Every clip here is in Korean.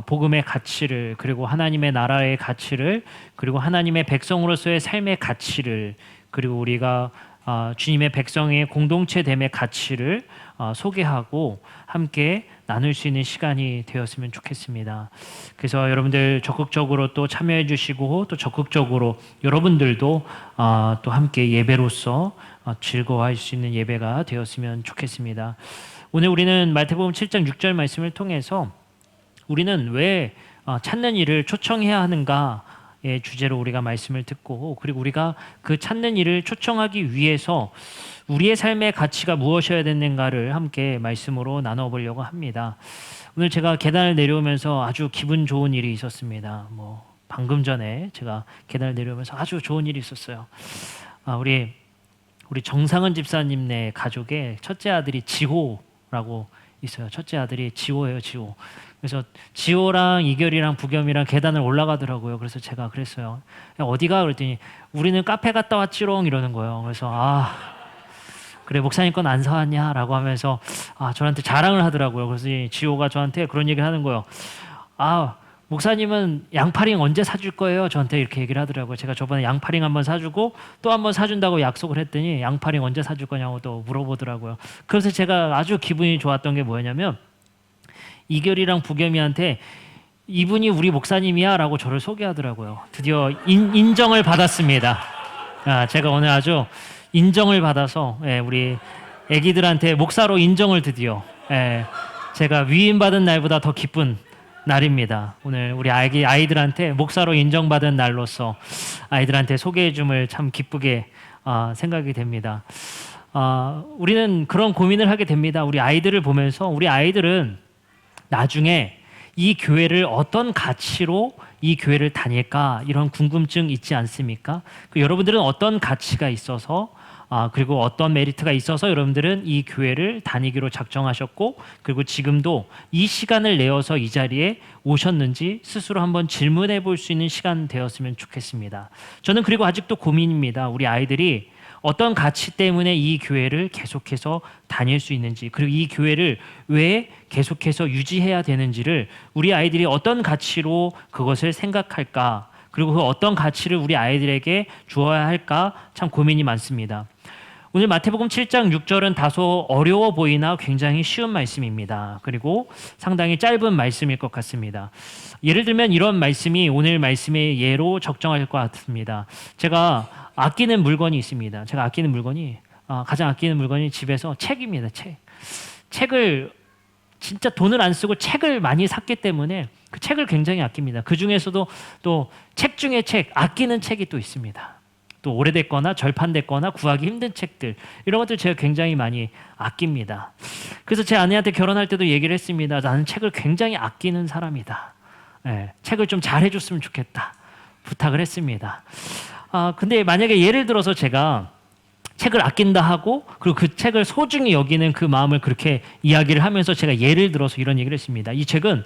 복음의 가치를, 그리고 하나님의 나라의 가치를, 그리고 하나님의 백성으로서의 삶의 가치를, 그리고 우리가 주님의 백성의 공동체됨의 가치를 소개하고 함께 나눌 수 있는 시간이 되었으면 좋겠습니다. 그래서 여러분들 적극적으로 또 참여해 주시고, 또 적극적으로 여러분들도 또 함께 예배로서 즐거워할 수 있는 예배가 되었으면 좋겠습니다. 오늘 우리는 마태복음 7장 6절 말씀을 통해서 우리는 왜 찾는 일을 초청해야 하는가의 주제로 우리가 말씀을 듣고, 그리고 우리가 그 찾는 일을 초청하기 위해서 우리의 삶의 가치가 무엇이어야 되는가를 함께 말씀으로 나눠보려고 합니다. 오늘 제가 계단을 내려오면서 아주 기분 좋은 일이 있었습니다. 방금 전에 제가 계단을 내려오면서 아주 좋은 일이 있었어요. 우리 정상은 집사님네 가족의 첫째 아들이 지호라고 있어요. 첫째 아들이 지호예요, 지호. 그래서 지호랑 이결이랑 부겸이랑 계단을 올라가더라고요. 그래서 제가 그랬어요. 어디가? 그랬더니 우리는 카페 갔다 왔지롱 이러는 거예요. 그래서 그래 목사님 건 안 사왔냐? 라고 하면서 저한테 자랑을 하더라고요. 그래서 지호가 저한테 그런 얘기를 하는 거예요. 목사님은 양파링 언제 사줄 거예요? 저한테 이렇게 얘기를 하더라고요. 제가 저번에 양파링 한번 사주고 또 한번 사준다고 약속을 했더니 양파링 언제 사줄 거냐고 또 물어보더라고요. 그래서 제가 아주 기분이 좋았던 게 뭐였냐면, 이결이랑 부겸이한테 이분이 우리 목사님이야 라고 저를 소개하더라고요. 드디어 인정을 받았습니다. 제가 오늘 아주 인정을 받아서 우리 애기들한테 목사로 인정을 드디어 제가 위임받은 날보다 더 기쁜 날입니다. 오늘 우리 아이들한테 목사로 인정받은 날로서 아이들한테 소개해줌을 참 기쁘게 생각이 됩니다. 우리는 그런 고민을 하게 됩니다. 우리 아이들을 보면서 우리 아이들은 나중에 이 교회를 어떤 가치로 이 교회를 다닐까, 이런 궁금증 있지 않습니까? 여러분들은 어떤 가치가 있어서 그리고 어떤 메리트가 있어서 여러분들은 이 교회를 다니기로 작정하셨고, 그리고 지금도 이 시간을 내어서 이 자리에 오셨는지 스스로 한번 질문해 볼 수 있는 시간 되었으면 좋겠습니다. 저는 그리고 아직도 고민입니다. 우리 아이들이 어떤 가치 때문에 이 교회를 계속해서 다닐 수 있는지, 그리고 이 교회를 왜 계속해서 유지해야 되는지를 우리 아이들이 어떤 가치로 그것을 생각할까, 그리고 그 어떤 가치를 우리 아이들에게 주어야 할까 참 고민이 많습니다. 오늘 마태복음 7장 6절은 다소 어려워 보이나 굉장히 쉬운 말씀입니다. 그리고 상당히 짧은 말씀일 것 같습니다. 예를 들면 이런 말씀이 오늘 말씀의 예로 적정할 것 같습니다. 제가 아끼는 물건이 있습니다. 제가 아끼는 물건이 가장 아끼는 물건이 집에서 책입니다. 책을 진짜 돈을 안 쓰고 책을 많이 샀기 때문에 그 책을 굉장히 아낍니다. 그 중에서도 또 책 중에 아끼는 책이 또 있습니다. 또 오래됐거나 절판됐거나 구하기 힘든 책들, 이런 것들 제가 굉장히 많이 아낍니다. 그래서 제 아내한테 결혼할 때도 얘기를 했습니다. 나는 책을 굉장히 아끼는 사람이다. 책을 좀 잘해줬으면 좋겠다. 부탁을 했습니다. 근데 만약에 예를 들어서 제가 책을 아낀다 하고, 그리고 그 책을 소중히 여기는 그 마음을 그렇게 이야기를 하면서 제가 예를 들어서 이런 얘기를 했습니다. 이 책은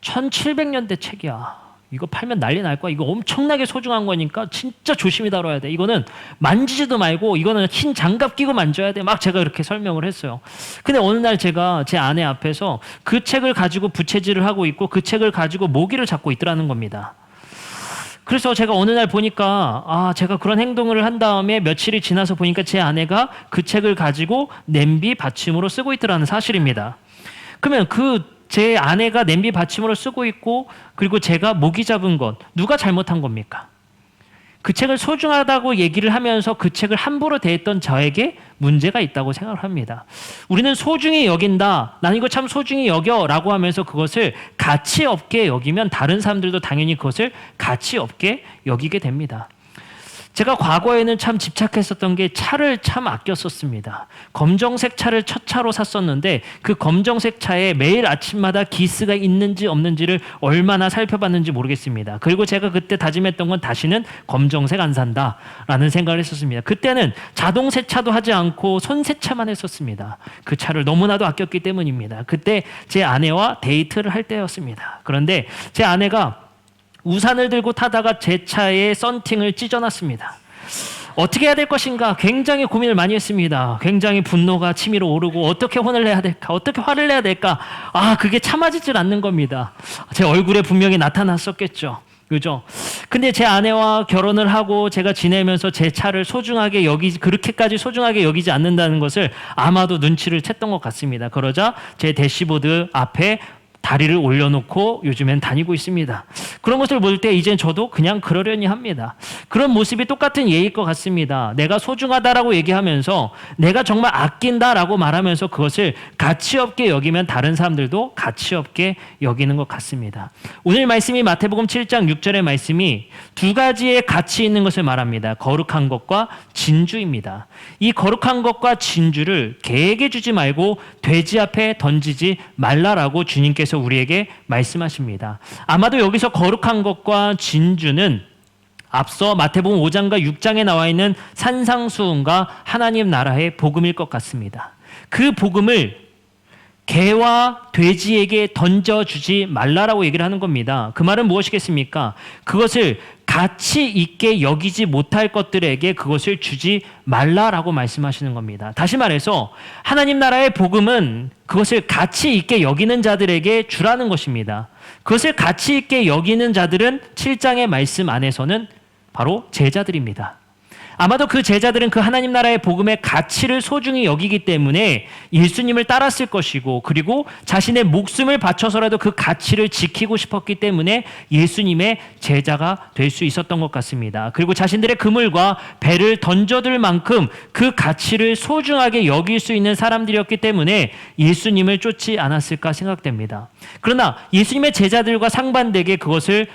1700년대 책이야. 이거 팔면 난리 날 거야. 이거 엄청나게 소중한 거니까 진짜 조심히 다뤄야 돼. 이거는 만지지도 말고 이거는 흰 장갑 끼고 만져야 돼. 막 제가 이렇게 설명을 했어요. 근데 어느 날 제가 제 아내 앞에서 그 책을 가지고 부채질을 하고 있고 그 책을 가지고 모기를 잡고 있더라는 겁니다. 그래서 제가 어느 날 보니까 제가 그런 행동을 한 다음에 며칠이 지나서 보니까 제 아내가 그 책을 가지고 냄비 받침으로 쓰고 있더라는 사실입니다. 그러면 제 아내가 냄비 받침으로 쓰고 있고, 그리고 제가 모기 잡은 것, 누가 잘못한 겁니까? 그 책을 소중하다고 얘기를 하면서 그 책을 함부로 대했던 저에게 문제가 있다고 생각을 합니다. 우리는 소중히 여긴다, 난 이거 참 소중히 여겨 라고 하면서 그것을 가치 없게 여기면 다른 사람들도 당연히 그것을 가치 없게 여기게 됩니다. 제가 과거에는 참 집착했었던 게 차를 참 아꼈었습니다. 검정색 차를 첫 차로 샀었는데 그 검정색 차에 매일 아침마다 기스가 있는지 없는지를 얼마나 살펴봤는지 모르겠습니다. 그리고 제가 그때 다짐했던 건 다시는 검정색 안 산다라는 생각을 했었습니다. 그때는 자동 세차도 하지 않고 손 세차만 했었습니다. 그 차를 너무나도 아꼈기 때문입니다. 그때 제 아내와 데이트를 할 때였습니다. 그런데 제 아내가 우산을 들고 타다가 제 차에 썬팅을 찢어놨습니다. 어떻게 해야 될 것인가 굉장히 고민을 많이 했습니다. 굉장히 분노가 치밀어 오르고 어떻게 혼을 내야 될까? 어떻게 화를 내야 될까? 그게 참아지질 않는 겁니다. 제 얼굴에 분명히 나타났었겠죠. 그죠? 근데 제 아내와 결혼을 하고 제가 지내면서 제 차를 그렇게까지 소중하게 여기지 않는다는 것을 아마도 눈치를 챘던 것 같습니다. 그러자 제 대시보드 앞에 다리를 올려놓고 요즘엔 다니고 있습니다. 그런 것을 볼 때 이젠 저도 그냥 그러려니 합니다. 그런 모습이 똑같은 예일 것 같습니다. 내가 소중하다라고 얘기하면서 내가 정말 아낀다라고 말하면서 그것을 가치없게 여기면 다른 사람들도 가치없게 여기는 것 같습니다. 오늘 말씀이 마태복음 7장 6절의 말씀이 두 가지의 가치 있는 것을 말합니다. 거룩한 것과 진주입니다. 이 거룩한 것과 진주를 개에게 주지 말고 돼지 앞에 던지지 말라라고 주님께서 우리에게 말씀하십니다. 아마도 여기서 거룩한 것과 진주는 앞서 마태복음 5장과 6장에 나와 있는 산상수훈과 하나님 나라의 복음일 것 같습니다. 그 복음을 개와 돼지에게 던져주지 말라라고 얘기를 하는 겁니다. 그 말은 무엇이겠습니까? 그것을 가치 있게 여기지 못할 것들에게 그것을 주지 말라라고 말씀하시는 겁니다. 다시 말해서 하나님 나라의 복음은 그것을 가치 있게 여기는 자들에게 주라는 것입니다. 그것을 가치 있게 여기는 자들은 7장의 말씀 안에서는 바로 제자들입니다. 아마도 그 제자들은 그 하나님 나라의 복음의 가치를 소중히 여기기 때문에 예수님을 따랐을 것이고, 그리고 자신의 목숨을 바쳐서라도 그 가치를 지키고 싶었기 때문에 예수님의 제자가 될 수 있었던 것 같습니다. 그리고 자신들의 그물과 배를 던져둘 만큼 그 가치를 소중하게 여길 수 있는 사람들이었기 때문에 예수님을 쫓지 않았을까 생각됩니다. 그러나 예수님의 제자들과 상반되게 그것을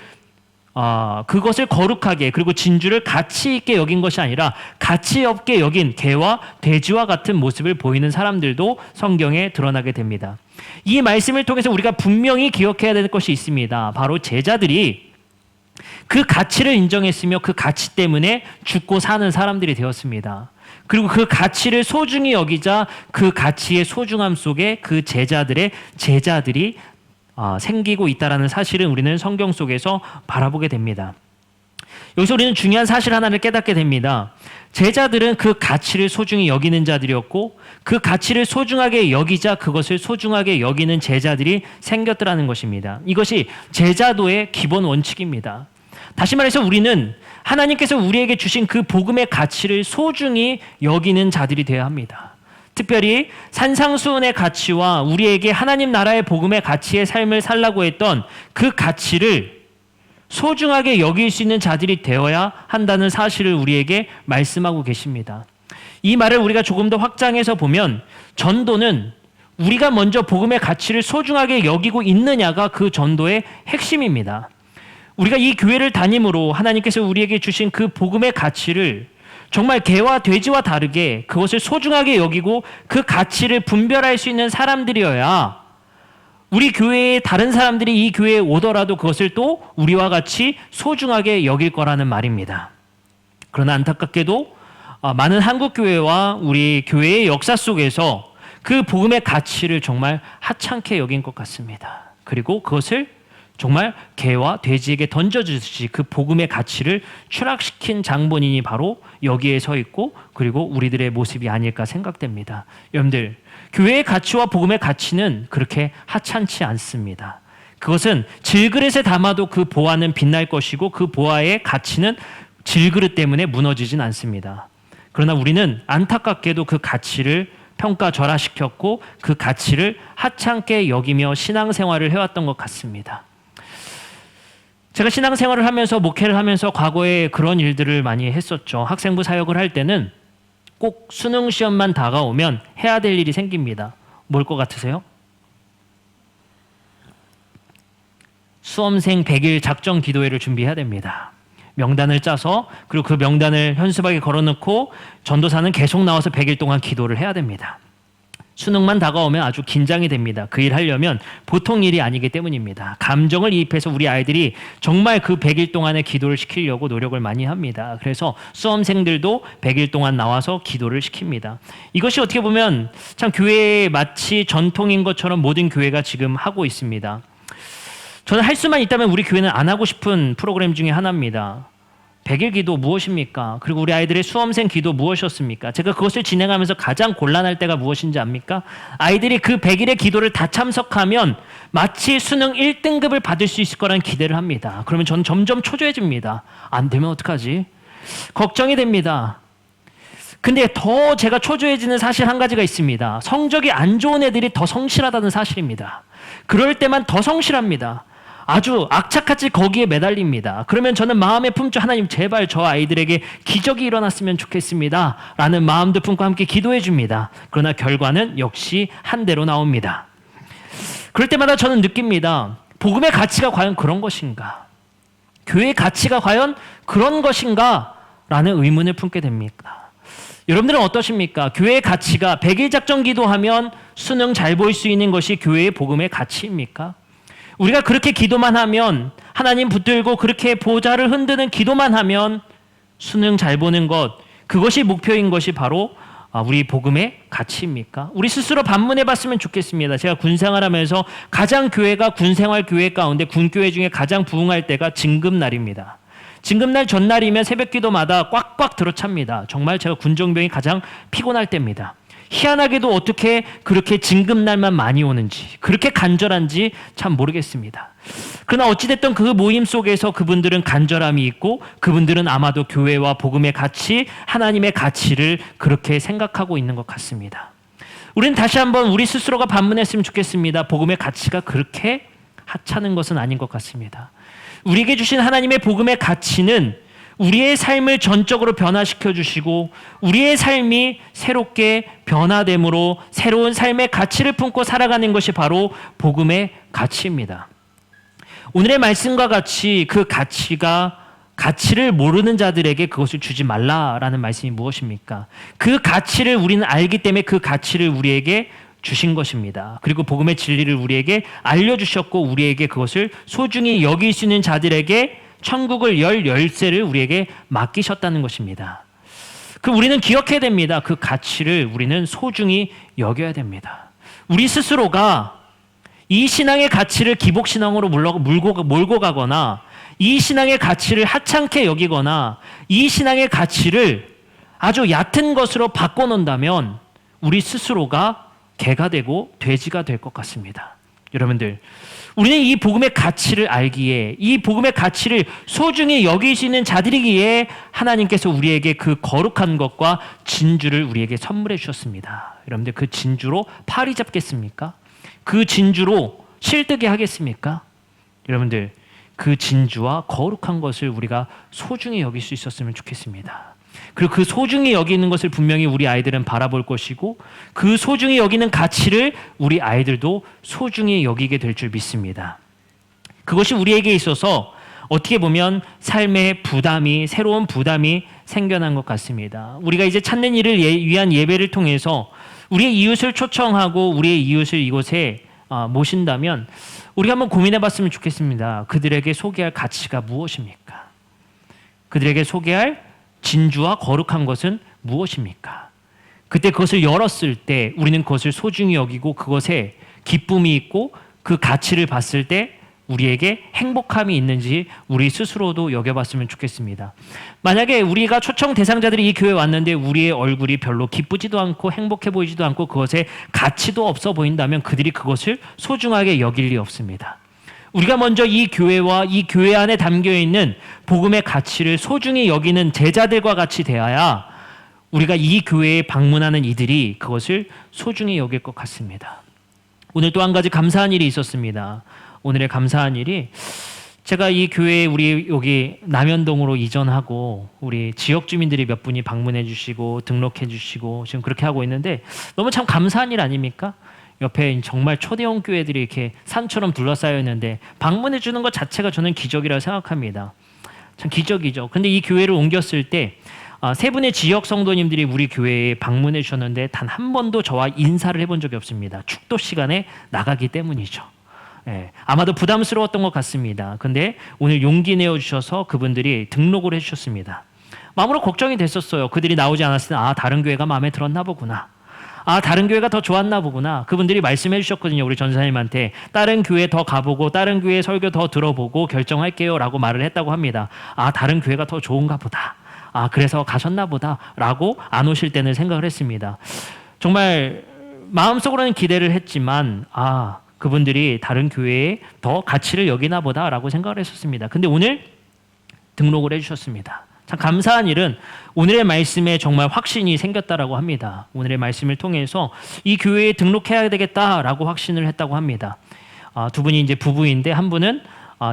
거룩하게, 그리고 진주를 가치 있게 여긴 것이 아니라 가치 없게 여긴 개와 돼지와 같은 모습을 보이는 사람들도 성경에 드러나게 됩니다. 이 말씀을 통해서 우리가 분명히 기억해야 될 것이 있습니다. 바로 제자들이 그 가치를 인정했으며 그 가치 때문에 죽고 사는 사람들이 되었습니다. 그리고 그 가치를 소중히 여기자 그 가치의 소중함 속에 그 제자들이 생기고 있다는 사실은 우리는 성경 속에서 바라보게 됩니다. 여기서 우리는 중요한 사실 하나를 깨닫게 됩니다. 제자들은 그 가치를 소중히 여기는 자들이었고, 그 가치를 소중하게 여기자 그것을 소중하게 여기는 제자들이 생겼더라는 것입니다. 이것이 제자도의 기본 원칙입니다. 다시 말해서 우리는 하나님께서 우리에게 주신 그 복음의 가치를 소중히 여기는 자들이 되어야 합니다. 특별히 산상수훈의 가치와 우리에게 하나님 나라의 복음의 가치의 삶을 살라고 했던 그 가치를 소중하게 여길 수 있는 자들이 되어야 한다는 사실을 우리에게 말씀하고 계십니다. 이 말을 우리가 조금 더 확장해서 보면 전도는 우리가 먼저 복음의 가치를 소중하게 여기고 있느냐가 그 전도의 핵심입니다. 우리가 이 교회를 다님으로 하나님께서 우리에게 주신 그 복음의 가치를 정말 개와 돼지와 다르게 그것을 소중하게 여기고 그 가치를 분별할 수 있는 사람들이어야 우리 교회의 다른 사람들이 이 교회에 오더라도 그것을 또 우리와 같이 소중하게 여길 거라는 말입니다. 그러나 안타깝게도 많은 한국 교회와 우리 교회의 역사 속에서 그 복음의 가치를 정말 하찮게 여긴 것 같습니다. 그리고 그것을 정말 개와 돼지에게 던져주듯이 그 복음의 가치를 추락시킨 장본인이 바로 여기에 서 있고, 그리고 우리들의 모습이 아닐까 생각됩니다. 여러분들, 교회의 가치와 복음의 가치는 그렇게 하찮지 않습니다. 그것은 질그릇에 담아도 그 보화는 빛날 것이고 그 보화의 가치는 질그릇 때문에 무너지진 않습니다. 그러나 우리는 안타깝게도 그 가치를 평가절하시켰고 그 가치를 하찮게 여기며 신앙생활을 해왔던 것 같습니다. 제가 신앙생활을 하면서 목회를 하면서 과거에 그런 일들을 많이 했었죠. 학생부 사역을 할 때는 꼭 수능 시험만 다가오면 해야 될 일이 생깁니다. 뭘 것 같으세요? 수험생 100일 작정 기도회를 준비해야 됩니다. 명단을 짜서, 그리고 그 명단을 현수막에 걸어놓고 전도사는 계속 나와서 100일 동안 기도를 해야 됩니다. 수능만 다가오면 아주 긴장이 됩니다. 그 일 하려면 보통 일이 아니기 때문입니다. 감정을 이입해서 우리 아이들이 정말 그 100일 동안의 기도를 시키려고 노력을 많이 합니다. 그래서 수험생들도 100일 동안 나와서 기도를 시킵니다. 이것이 어떻게 보면 참 교회의 마치 전통인 것처럼 모든 교회가 지금 하고 있습니다. 저는 할 수만 있다면 우리 교회는 안 하고 싶은 프로그램 중에 하나입니다. 100일 기도 무엇입니까? 그리고 우리 아이들의 수험생 기도 무엇이었습니까? 제가 그것을 진행하면서 가장 곤란할 때가 무엇인지 압니까? 아이들이 그 100일의 기도를 다 참석하면 마치 수능 1등급을 받을 수 있을 거라는 기대를 합니다. 그러면 저는 점점 초조해집니다. 안 되면 어떡하지? 걱정이 됩니다. 근데 더 제가 초조해지는 사실 한 가지가 있습니다. 성적이 안 좋은 애들이 더 성실하다는 사실입니다. 그럴 때만 더 성실합니다. 아주 악착같이 거기에 매달립니다. 그러면 저는 마음에 품죠. 하나님 제발 저 아이들에게 기적이 일어났으면 좋겠습니다. 라는 마음도 품고 함께 기도해 줍니다. 그러나 결과는 역시 한 대로 나옵니다. 그럴 때마다 저는 느낍니다. 복음의 가치가 과연 그런 것인가? 교회의 가치가 과연 그런 것인가? 라는 의문을 품게 됩니다. 여러분들은 어떠십니까? 교회의 가치가 100일 작전 기도하면 수능 잘 볼 수 있는 것이 교회의 복음의 가치입니까? 우리가 그렇게 기도만 하면 하나님 붙들고 그렇게 보좌를 흔드는 기도만 하면 수능 잘 보는 것, 그것이 목표인 것이 바로 우리 복음의 가치입니까? 우리 스스로 반문해 봤으면 좋겠습니다. 제가 군생활하면서 가장 교회가 군생활 교회 가운데 군교회 중에 가장 부흥할 때가 징금날입니다. 징금날 전날이면 새벽기도마다 꽉꽉 들어찹니다. 정말 제가 군종병이 가장 피곤할 때입니다. 희한하게도 어떻게 그렇게 징금날만 많이 오는지, 그렇게 간절한지 참 모르겠습니다. 그러나 어찌됐든 그 모임 속에서 그분들은 간절함이 있고 그분들은 아마도 교회와 복음의 가치, 하나님의 가치를 그렇게 생각하고 있는 것 같습니다. 우리는 다시 한번 우리 스스로가 반문했으면 좋겠습니다. 복음의 가치가 그렇게 하찮은 것은 아닌 것 같습니다. 우리에게 주신 하나님의 복음의 가치는 우리의 삶을 전적으로 변화시켜 주시고 우리의 삶이 새롭게 변화됨으로 새로운 삶의 가치를 품고 살아가는 것이 바로 복음의 가치입니다. 오늘의 말씀과 같이 그 가치를 모르는 자들에게 그것을 주지 말라라는 말씀이 무엇입니까? 그 가치를 우리는 알기 때문에 그 가치를 우리에게 주신 것입니다. 그리고 복음의 진리를 우리에게 알려주셨고 우리에게 그것을 소중히 여길 수 있는 자들에게 천국을 열쇠를 우리에게 맡기셨다는 것입니다. 우리는 기억해야 됩니다. 그 가치를 우리는 소중히 여겨야 됩니다. 우리 스스로가 이 신앙의 가치를 기복신앙으로 몰고 가거나 이 신앙의 가치를 하찮게 여기거나 이 신앙의 가치를 아주 얕은 것으로 바꿔놓는다면 우리 스스로가 개가 되고 돼지가 될 것 같습니다. 여러분들, 우리는 이 복음의 가치를 알기에, 이 복음의 가치를 소중히 여길 수 있는 자들이기에 하나님께서 우리에게 그 거룩한 것과 진주를 우리에게 선물해 주셨습니다. 여러분들, 그 진주로 파리 잡겠습니까? 그 진주로 실뜨게 하겠습니까? 여러분들, 그 진주와 거룩한 것을 우리가 소중히 여길 수 있었으면 좋겠습니다. 그리고 그 소중히 여기는 것을 분명히 우리 아이들은 바라볼 것이고 그 소중히 여기는 가치를 우리 아이들도 소중히 여기게 될 줄 믿습니다. 그것이 우리에게 있어서 어떻게 보면 삶의 부담이, 새로운 부담이 생겨난 것 같습니다. 우리가 이제 찾는 일을 위한 예배를 통해서 우리의 이웃을 초청하고 우리의 이웃을 이곳에 모신다면 우리가 한번 고민해 봤으면 좋겠습니다. 그들에게 소개할 가치가 무엇입니까? 그들에게 소개할 진주와 거룩한 것은 무엇입니까? 그때 그것을 열었을 때 우리는 그것을 소중히 여기고 그것에 기쁨이 있고 그 가치를 봤을 때 우리에게 행복함이 있는지 우리 스스로도 여겨봤으면 좋겠습니다. 만약에 우리가 초청 대상자들이 이 교회에 왔는데 우리의 얼굴이 별로 기쁘지도 않고 행복해 보이지도 않고 그것에 가치도 없어 보인다면 그들이 그것을 소중하게 여길 리 없습니다. 우리가 먼저 이 교회와 이 교회 안에 담겨있는 복음의 가치를 소중히 여기는 제자들과 같이 되어야 우리가 이 교회에 방문하는 이들이 그것을 소중히 여길 것 같습니다. 오늘 또 한 가지 감사한 일이 있었습니다. 오늘의 감사한 일이 제가 이 교회에 우리 여기 남현동으로 이전하고 우리 지역 주민들이 몇 분이 방문해 주시고 등록해 주시고 지금 그렇게 하고 있는데 너무 참 감사한 일 아닙니까? 옆에 정말 초대형 교회들이 이렇게 산처럼 둘러싸여 있는데 방문해 주는 것 자체가 저는 기적이라고 생각합니다. 참 기적이죠. 근데 이 교회를 옮겼을 때 세 분의 지역 성도님들이 우리 교회에 방문해 주셨는데 단 한 번도 저와 인사를 해본 적이 없습니다. 축도 시간에 나가기 때문이죠. 예, 아마도 부담스러웠던 것 같습니다. 근데 오늘 용기 내어 주셔서 그분들이 등록을 해주셨습니다. 마음으로 걱정이 됐었어요. 그들이 나오지 않았을 때 다른 교회가 마음에 들었나 보구나. 다른 교회가 더 좋았나 보구나. 그분들이 말씀해 주셨거든요. 우리 전사님한테 다른 교회 더 가보고 다른 교회 설교 더 들어보고 결정할게요 라고 말을 했다고 합니다. 다른 교회가 더 좋은가 보다. 그래서 가셨나 보다 라고 안 오실 때는 생각을 했습니다. 정말 마음속으로는 기대를 했지만 그분들이 다른 교회에 더 가치를 여기나 보다 라고 생각을 했었습니다. 근데 오늘 등록을 해주셨습니다. 참 감사한 일은 오늘의 말씀에 정말 확신이 생겼다라고 합니다. 오늘의 말씀을 통해서 이 교회에 등록해야 되겠다라고 확신을 했다고 합니다. 두 분이 이제 부부인데 한 분은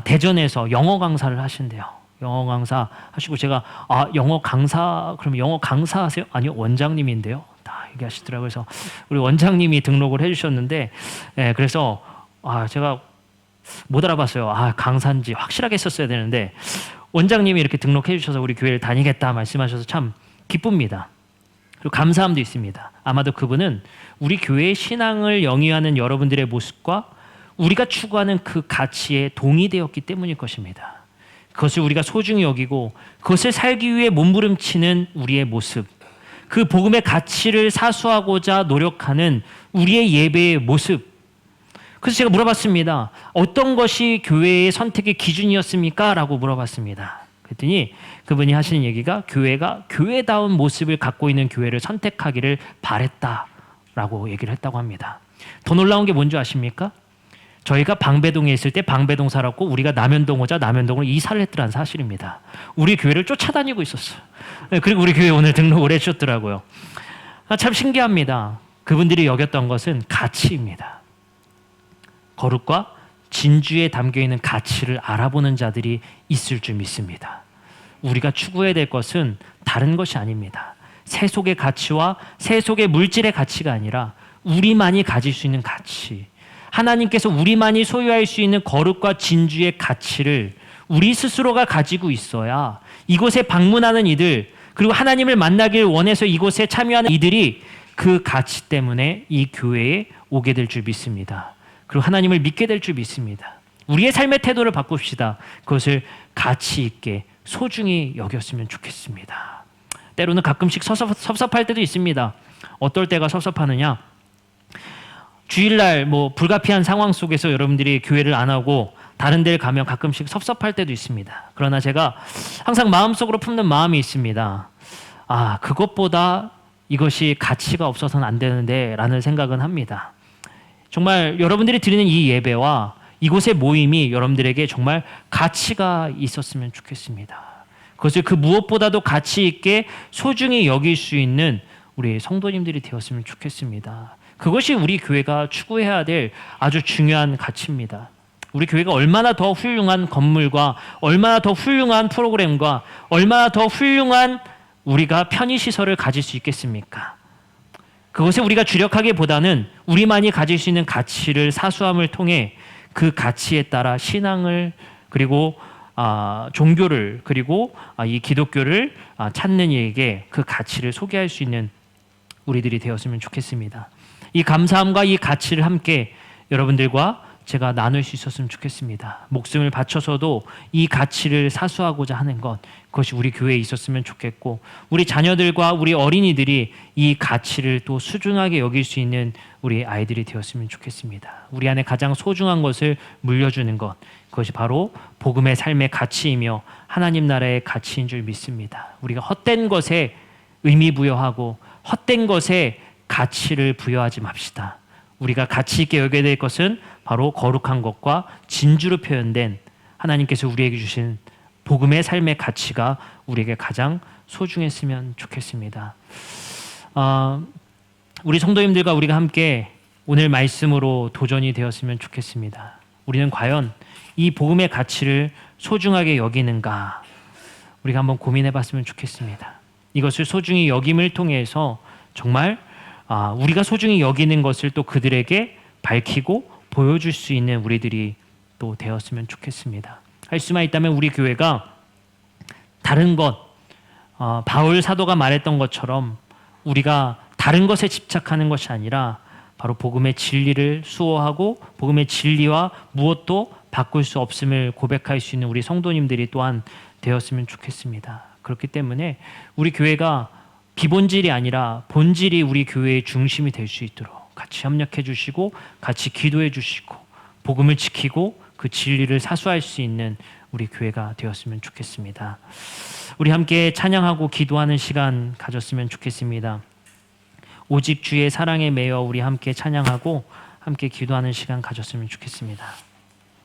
대전에서 영어 강사를 하신대요. 영어 강사 하시고 제가 영어 강사 그럼 영어 강사하세요? 아니요, 원장님인데요. 다 얘기하시더라고요. 그래서 우리 원장님이 등록을 해주셨는데 그래서 제가 못 알아봤어요. 강사인지 확실하게 했었어야 되는데 원장님이 이렇게 등록해 주셔서 우리 교회를 다니겠다 말씀하셔서 참 기쁩니다. 그리고 감사함도 있습니다. 아마도 그분은 우리 교회의 신앙을 영위하는 여러분들의 모습과 우리가 추구하는 그 가치에 동의되었기 때문일 것입니다. 그것을 우리가 소중히 여기고 그것을 살기 위해 몸부림치는 우리의 모습, 그 복음의 가치를 사수하고자 노력하는 우리의 예배의 모습. 그래서 제가 물어봤습니다. 어떤 것이 교회의 선택의 기준이었습니까? 라고 물어봤습니다. 그랬더니 그분이 하시는 얘기가 교회가 교회다운 모습을 갖고 있는 교회를 선택하기를 바랬다라고 얘기를 했다고 합니다. 더 놀라운 게 뭔지 아십니까? 저희가 방배동에 있을 때 방배동 살았고 우리가 남현동 오자 남현동으로 이사를 했더란 사실입니다. 우리 교회를 쫓아다니고 있었어요. 그리고 우리 교회에 오늘 등록을 해주셨더라고요. 참 신기합니다. 그분들이 여겼던 것은 가치입니다. 거룩과 진주에 담겨있는 가치를 알아보는 자들이 있을 줄 믿습니다. 우리가 추구해야 될 것은 다른 것이 아닙니다. 세속의 가치와 세속의 물질의 가치가 아니라 우리만이 가질 수 있는 가치, 하나님께서 우리만이 소유할 수 있는 거룩과 진주의 가치를 우리 스스로가 가지고 있어야 이곳에 방문하는 이들, 그리고 하나님을 만나길 원해서 이곳에 참여하는 이들이 그 가치 때문에 이 교회에 오게 될 줄 믿습니다. 그리고 하나님을 믿게 될 줄 믿습니다. 우리의 삶의 태도를 바꿉시다. 그것을 가치 있게 소중히 여겼으면 좋겠습니다. 때로는 가끔씩 섭섭할 때도 있습니다. 어떨 때가 섭섭하느냐? 주일날 불가피한 상황 속에서 여러분들이 교회를 안 하고 다른 데를 가면 가끔씩 섭섭할 때도 있습니다. 그러나 제가 항상 마음속으로 품는 마음이 있습니다. 그것보다 이것이 가치가 없어서는 안 되는데 라는 생각은 합니다. 정말 여러분들이 드리는 이 예배와 이곳의 모임이 여러분들에게 정말 가치가 있었으면 좋겠습니다. 그것을 그 무엇보다도 가치 있게 소중히 여길 수 있는 우리 성도님들이 되었으면 좋겠습니다. 그것이 우리 교회가 추구해야 될 아주 중요한 가치입니다. 우리 교회가 얼마나 더 훌륭한 건물과 얼마나 더 훌륭한 프로그램과 얼마나 더 훌륭한 우리가 편의시설을 가질 수 있겠습니까? 그것에 우리가 주력하기보다는 우리만이 가질 수 있는 가치를 사수함을 통해 그 가치에 따라 신앙을 그리고 종교를 그리고 이 기독교를 찾는 이에게 그 가치를 소개할 수 있는 우리들이 되었으면 좋겠습니다. 이 감사함과 이 가치를 함께 여러분들과 제가 나눌 수 있었으면 좋겠습니다. 목숨을 바쳐서도 이 가치를 사수하고자 하는 것, 그것이 우리 교회에 있었으면 좋겠고 우리 자녀들과 우리 어린이들이 이 가치를 또 소중하게 여길 수 있는 우리 아이들이 되었으면 좋겠습니다. 우리 안에 가장 소중한 것을 물려주는 것, 그것이 바로 복음의 삶의 가치이며 하나님 나라의 가치인 줄 믿습니다. 우리가 헛된 것에 의미 부여하고 헛된 것에 가치를 부여하지 맙시다. 우리가 가치 있게 여겨야 될 것은 바로 거룩한 것과 진주로 표현된 하나님께서 우리에게 주신 복음의 삶의 가치가 우리에게 가장 소중했으면 좋겠습니다. 우리 성도님들과 우리가 함께 오늘 말씀으로 도전이 되었으면 좋겠습니다. 우리는 과연 이 복음의 가치를 소중하게 여기는가? 우리가 한번 고민해 봤으면 좋겠습니다. 이것을 소중히 여김을 통해서 정말 우리가 소중히 여기는 것을 또 그들에게 밝히고 보여줄 수 있는 우리들이 또 되었으면 좋겠습니다. 할 수만 있다면 우리 교회가 다른 것, 바울 사도가 말했던 것처럼 우리가 다른 것에 집착하는 것이 아니라 바로 복음의 진리를 수호하고 복음의 진리와 무엇도 바꿀 수 없음을 고백할 수 있는 우리 성도님들이 또한 되었으면 좋겠습니다. 그렇기 때문에 우리 교회가 비본질이 아니라 본질이 우리 교회의 중심이 될 수 있도록 같이 협력해 주시고 같이 기도해 주시고 복음을 지키고 그 진리를 사수할 수 있는 우리 교회가 되었으면 좋겠습니다. 우리 함께 찬양하고 기도하는 시간 가졌으면 좋겠습니다. 오직 주의 사랑에 매여 우리 함께 찬양하고 함께 기도하는 시간 가졌으면 좋겠습니다.